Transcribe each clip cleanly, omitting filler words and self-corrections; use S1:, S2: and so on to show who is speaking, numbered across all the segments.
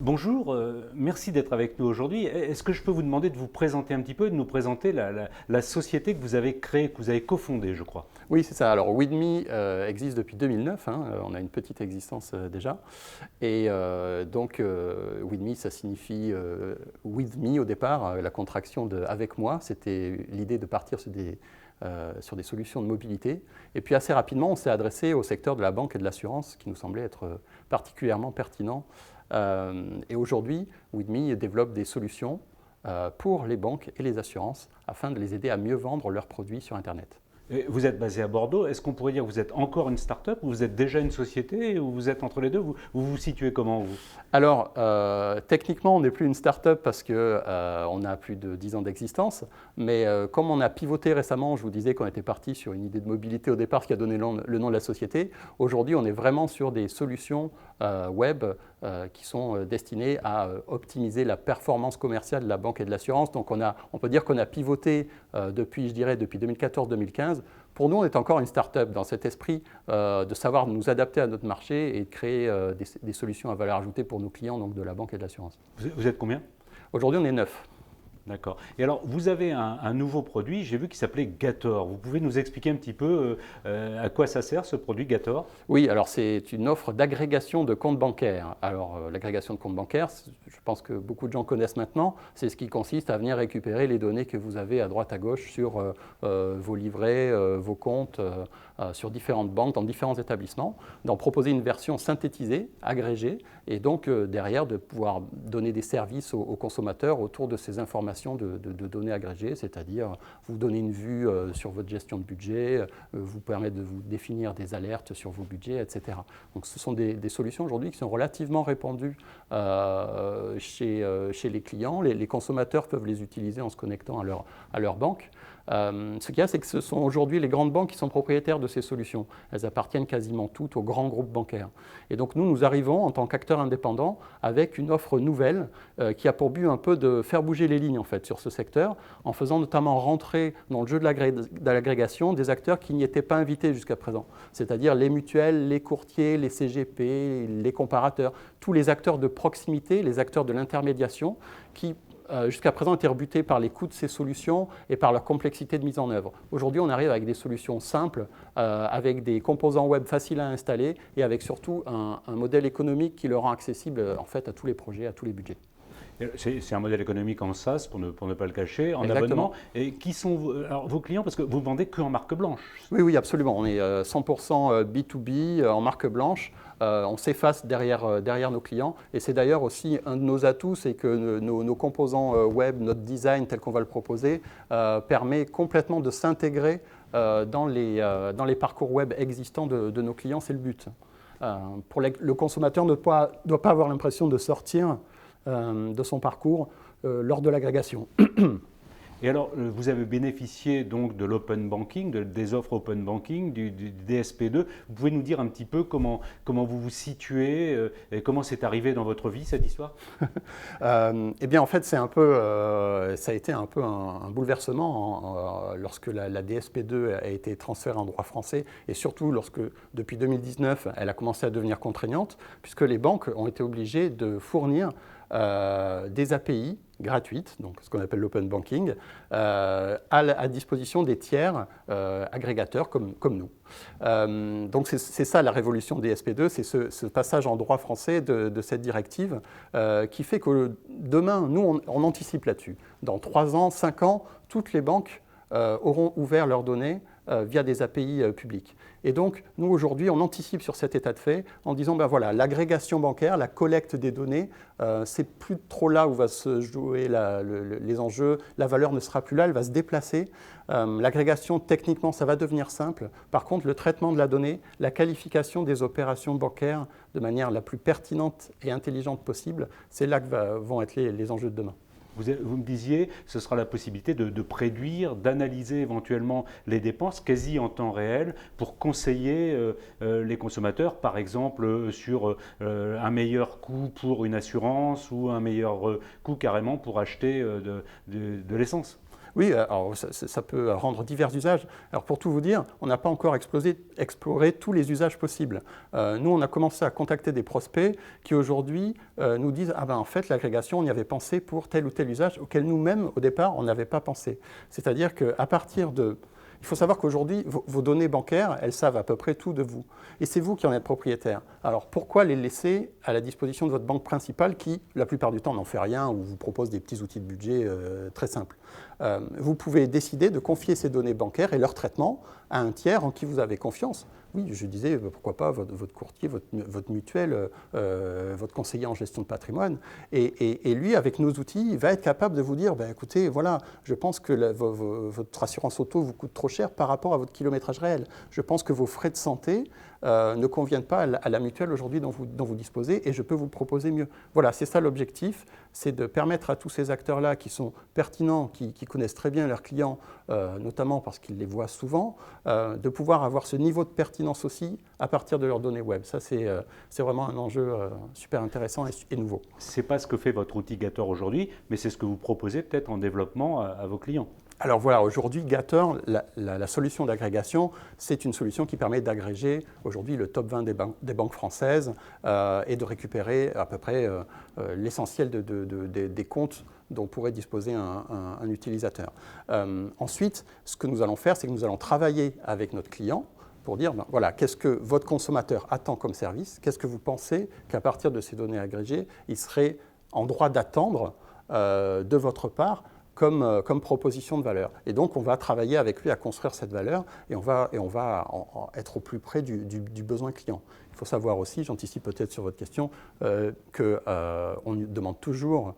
S1: Bonjour, merci d'être avec nous aujourd'hui. Est-ce que je peux vous demander de vous présenter un petit peu et de nous présenter la société que vous avez créée, que vous avez cofondée, je crois?
S2: Oui, c'est ça. Alors, WIDME existe depuis 2009, hein, on a une petite existence déjà. Et WIDME, ça signifie With Me au départ, la contraction de Avec moi. C'était l'idée de partir sur des solutions de mobilité. Et puis assez rapidement, on s'est adressé au secteur de la banque et de l'assurance, qui nous semblait être particulièrement pertinent. Et aujourd'hui, WIDME développe des solutions pour les banques et les assurances afin de les aider à mieux vendre leurs produits sur Internet.
S1: Et vous êtes basé à Bordeaux. Est-ce qu'on pourrait dire que vous êtes encore une start-up ou vous êtes déjà une société ou vous êtes entre les deux? Vous situez comment, vous?
S2: Alors, techniquement, on n'est plus une start-up parce qu'on a plus de 10 ans d'existence. Mais comme on a pivoté récemment, je vous disais qu'on était parti sur une idée de mobilité au départ qui a donné le nom de la société. Aujourd'hui, on est vraiment sur des solutions web qui sont destinées à optimiser la performance commerciale de la banque et de l'assurance. Donc, on peut dire qu'on a pivoté depuis 2014-2015. Pour nous, on est encore une start-up dans cet esprit de savoir nous adapter à notre marché et de créer des solutions à valeur ajoutée pour nos clients, donc de la banque et de l'assurance.
S1: Vous êtes combien?
S2: Aujourd'hui, on est 9.
S1: D'accord. Et alors, vous avez un nouveau produit, j'ai vu qu'il s'appelait Gator. Vous pouvez nous expliquer un petit peu à quoi ça sert, ce produit Gator?
S2: Oui, alors c'est une offre d'agrégation de comptes bancaires. Alors, l'agrégation de comptes bancaires, je pense que beaucoup de gens connaissent maintenant, c'est ce qui consiste à venir récupérer les données que vous avez à droite à gauche sur vos livrets, vos comptes, sur différentes banques, dans différents établissements, d'en proposer une version synthétisée, agrégée, et donc derrière de pouvoir donner des services aux consommateurs autour de ces informations de données agrégées, c'est-à-dire vous donner une vue sur votre gestion de budget, vous permettre de vous définir des alertes sur vos budgets, etc. Donc ce sont des solutions aujourd'hui qui sont relativement répandues chez les clients. Les consommateurs peuvent les utiliser en se connectant à leur banque. Ce qu'il y a, c'est que ce sont aujourd'hui les grandes banques qui sont propriétaires de ces solutions. Elles appartiennent quasiment toutes aux grands groupes bancaires. Et donc nous arrivons en tant qu'acteurs indépendants avec une offre nouvelle qui a pour but un peu de faire bouger les lignes en fait, sur ce secteur, en faisant notamment rentrer dans le jeu de l'agrégation des acteurs qui n'y étaient pas invités jusqu'à présent. C'est-à-dire les mutuelles, les courtiers, les CGP, les comparateurs, tous les acteurs de proximité, les acteurs de l'intermédiation qui jusqu'à présent étaient rebutés par les coûts de ces solutions et par leur complexité de mise en œuvre. Aujourd'hui, on arrive avec des solutions simples, avec des composants web faciles à installer et avec surtout un modèle économique qui le rend accessible en fait, à tous les projets, à tous les budgets.
S1: C'est un modèle économique en SaaS, pour ne pas le cacher, en
S2: Exactement.
S1: abonnement. Et qui sont vos clients? Parce que vous ne vendez qu'en marque blanche.
S2: Oui, absolument. On est 100% B2B en marque blanche. On s'efface derrière nos clients. Et c'est d'ailleurs aussi un de nos atouts, c'est que nos composants web, notre design tel qu'on va le proposer, permet complètement de s'intégrer dans les parcours web existants de nos clients. C'est le but. Le consommateur ne doit pas avoir l'impression de sortir de son parcours lors de l'agrégation.
S1: Et alors, vous avez bénéficié donc de l'open banking, des offres open banking, du DSP2. Vous pouvez nous dire un petit peu comment vous vous situez et comment c'est arrivé dans votre vie, cette histoire?
S2: Eh bien, en fait, ça a été un peu un bouleversement lorsque la DSP2 a été transférée en droit français et surtout lorsque, depuis 2019, elle a commencé à devenir contraignante, puisque les banques ont été obligées de fournir des API gratuites, donc ce qu'on appelle l'open banking, à disposition des tiers agrégateurs comme nous. Donc c'est ça la révolution des SP2, c'est ce passage en droit français de cette directive qui fait que demain, nous, on anticipe là-dessus. Dans 3 ans, 5 ans, toutes les banques auront ouvert leurs données via des API publiques. Et donc, nous, aujourd'hui, on anticipe sur cet état de fait en disant, ben voilà, l'agrégation bancaire, la collecte des données, c'est plus trop là où va se jouer les enjeux, la valeur ne sera plus là, elle va se déplacer. L'agrégation, techniquement, ça va devenir simple. Par contre, le traitement de la donnée, la qualification des opérations bancaires de manière la plus pertinente et intelligente possible, c'est là que vont être les enjeux de demain.
S1: Vous me disiez, ce sera la possibilité de prédire, d'analyser éventuellement les dépenses quasi en temps réel pour conseiller les consommateurs, par exemple sur un meilleur coût pour une assurance ou un meilleur coût carrément pour acheter de l'essence.
S2: Oui, alors ça peut rendre divers usages. Alors pour tout vous dire, on n'a pas encore exploré tous les usages possibles. Nous, on a commencé à contacter des prospects qui aujourd'hui nous disent « Ah ben en fait, l'agrégation, on y avait pensé pour tel ou tel usage auquel nous-mêmes, au départ, on n'avait pas pensé. » C'est-à-dire qu'à partir de... Il faut savoir qu'aujourd'hui, vos données bancaires, elles savent à peu près tout de vous. Et c'est vous qui en êtes propriétaire. Alors pourquoi les laisser à la disposition de votre banque principale qui, la plupart du temps, n'en fait rien ou vous propose des petits outils de budget très simples. Vous pouvez décider de confier ces données bancaires et leur traitement à un tiers en qui vous avez confiance. Oui, je disais, pourquoi pas votre courtier, votre mutuelle, votre conseiller en gestion de patrimoine. Et lui, avec nos outils, il va être capable de vous dire, ben, écoutez, voilà, je pense que votre assurance auto vous coûte trop cher par rapport à votre kilométrage réel. Je pense que vos frais de santé ne conviennent pas à la mutuelle aujourd'hui dont vous disposez et je peux vous proposer mieux. Voilà, c'est ça l'objectif, c'est de permettre à tous ces acteurs-là qui sont pertinents, qui connaissent très bien leurs clients, notamment parce qu'ils les voient souvent, de pouvoir avoir ce niveau de pertinence aussi à partir de leurs données web. Ça, c'est vraiment un enjeu super intéressant et nouveau.
S1: Ce n'est pas ce que fait votre outil Gator aujourd'hui, mais c'est ce que vous proposez peut-être en développement à vos clients.
S2: Alors voilà, aujourd'hui, Gator, la solution d'agrégation, c'est une solution qui permet d'agréger aujourd'hui le top 20 des banques françaises et de récupérer à peu près l'essentiel des comptes dont pourrait disposer un utilisateur. Ensuite, ce que nous allons faire, c'est que nous allons travailler avec notre client pour dire, ben, voilà, qu'est-ce que votre consommateur attend comme service, qu'est-ce que vous pensez qu'à partir de ces données agrégées, il serait en droit d'attendre de votre part comme proposition de valeur. Et donc, on va travailler avec lui à construire cette valeur et on va être au plus près du besoin client. Il faut savoir aussi, j'anticipe peut-être sur votre question, qu'on demande toujours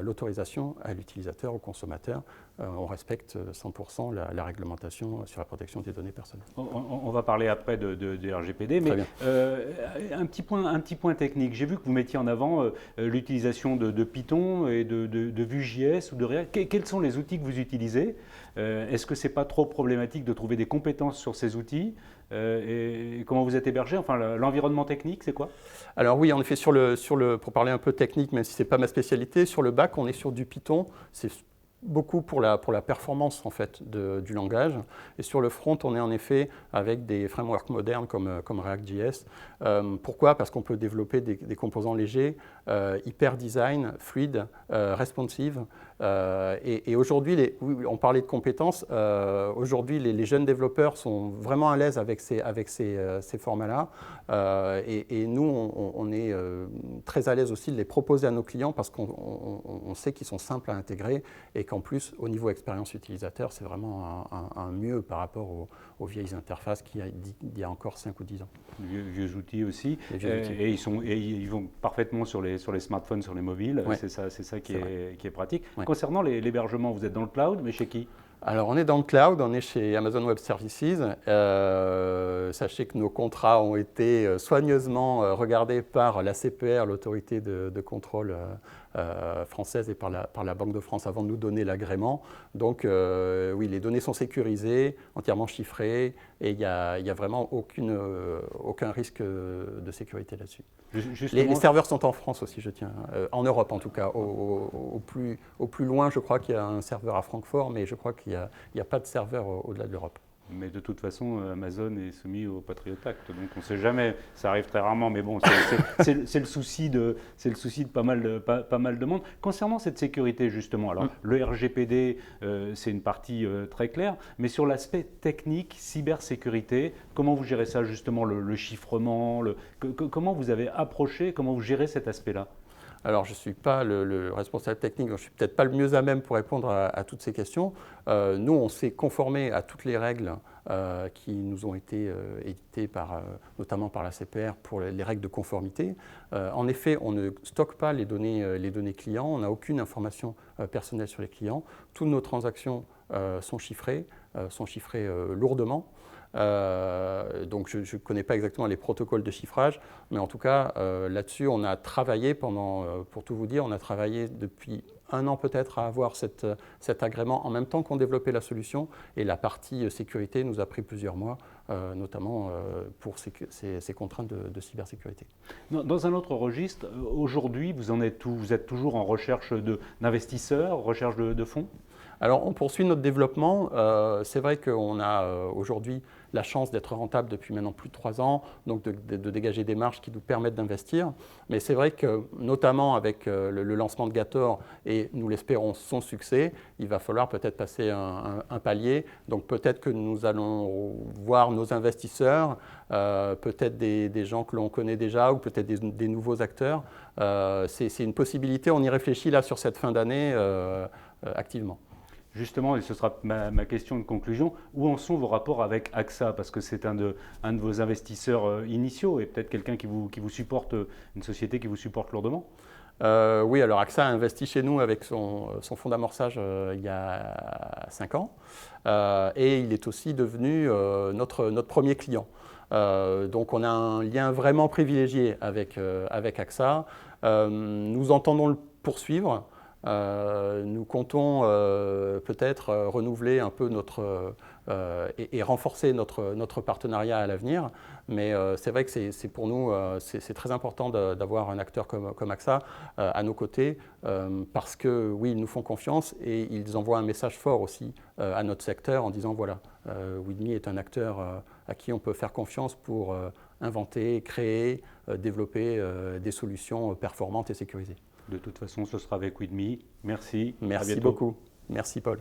S2: l'autorisation à l'utilisateur, au consommateur. On respecte 100% la réglementation sur la protection des données personnelles.
S1: On va parler après de RGPD, mais un petit point technique. J'ai vu que vous mettiez en avant l'utilisation de Python et de Vue.js ou de React. Quels sont les outils que vous utilisez? Est-ce que ce n'est pas trop problématique de trouver des compétences sur ces outils? Et comment vous êtes hébergé? Enfin, l'environnement technique, c'est quoi?
S2: Alors oui, en effet, pour parler un peu technique, même si ce n'est pas ma spécialité, sur le back, on est sur du Python. C'est beaucoup pour la performance en fait, du langage. Et sur le front, on est en effet avec des frameworks modernes comme React.js. Pourquoi? Parce qu'on peut développer des composants légers, hyper design, fluide, responsive. Et aujourd'hui, on parlait de compétences, aujourd'hui les jeunes développeurs sont vraiment à l'aise avec ces formats-là. Et nous, on est très à l'aise aussi de les proposer à nos clients parce qu'on sait qu'ils sont simples à intégrer et qu'en plus, au niveau expérience utilisateur, c'est vraiment un mieux par rapport aux vieilles interfaces qu'il y a encore 5 ou 10 ans.
S1: Vieux outils aussi. Et ils vont parfaitement sur les smartphones, sur les mobiles. Ouais. C'est ça qui est pratique. Ouais. Concernant l'hébergement, vous êtes dans le cloud, mais chez qui?
S2: Alors, on est dans le cloud, on est chez Amazon Web Services. Sachez que nos contrats ont été soigneusement regardés par la CPR, l'autorité de contrôle française, et par la Banque de France avant de nous donner l'agrément. Donc, oui, les données sont sécurisées, entièrement chiffrées, et il n'y a vraiment aucun risque de sécurité là-dessus. Les serveurs sont en France aussi, je tiens, en Europe en tout cas. Au plus loin, je crois qu'il y a un serveur à Francfort, mais je crois qu'il n'y a pas de serveur au-delà de l'Europe.
S1: Mais de toute façon, Amazon est soumis au Patriot Act, donc on ne sait jamais, ça arrive très rarement, mais bon, c'est le souci de pas mal de monde. Concernant cette sécurité justement, alors le RGPD, c'est une partie très claire, mais sur l'aspect technique, cybersécurité, comment vous gérez ça justement, le chiffrement, comment vous avez approché, comment vous gérez cet aspect-là?
S2: Alors, je ne suis pas le responsable technique, donc je ne suis peut-être pas le mieux à même pour répondre à toutes ces questions. Nous, on s'est conformé à toutes les règles qui nous ont été éditées notamment par la CPR pour les règles de conformité. En effet, on ne stocke pas les données clients, on n'a aucune information personnelle sur les clients. Toutes nos transactions sont chiffrées lourdement. Donc je ne connais pas exactement les protocoles de chiffrage, mais en tout cas là-dessus on a travaillé pour tout vous dire, on a travaillé depuis 1 an peut-être à avoir cet agrément en même temps qu'on développait la solution, et la partie sécurité nous a pris plusieurs mois, notamment pour ces contraintes de cybersécurité.
S1: Dans un autre registre, aujourd'hui vous en êtes où? Vous êtes toujours en recherche d'investisseurs, recherche de fonds?
S2: Alors, on poursuit notre développement. C'est vrai qu'on a aujourd'hui la chance d'être rentable depuis maintenant plus de 3 ans, donc de dégager des marges qui nous permettent d'investir. Mais c'est vrai que, notamment avec le lancement de Gator et, nous l'espérons, son succès, il va falloir peut-être passer un palier. Donc, peut-être que nous allons voir nos investisseurs, peut-être des gens que l'on connaît déjà ou peut-être des nouveaux acteurs. C'est une possibilité. On y réfléchit là sur cette fin d'année activement.
S1: Justement, et ce sera ma question de conclusion, où en sont vos rapports avec AXA? Parce que c'est un de vos investisseurs initiaux et peut-être quelqu'un qui vous supporte, une société qui vous supporte lourdement.
S2: Oui, alors AXA a investi chez nous avec son fonds d'amorçage il y a 5 ans et il est aussi devenu notre premier client. Donc on a un lien vraiment privilégié avec AXA. Nous entendons le poursuivre. Nous comptons peut-être renouveler un peu et renforcer notre partenariat à l'avenir. Mais c'est vrai que c'est pour nous c'est très important d'avoir un acteur comme AXA à nos côtés parce que oui, ils nous font confiance et ils envoient un message fort aussi à notre secteur en disant voilà, with me est un acteur à qui on peut faire confiance pour inventer, créer, développer des solutions performantes et sécurisées.
S1: De toute façon, ce sera avec With Me. Merci.
S2: Merci beaucoup. Merci Paul.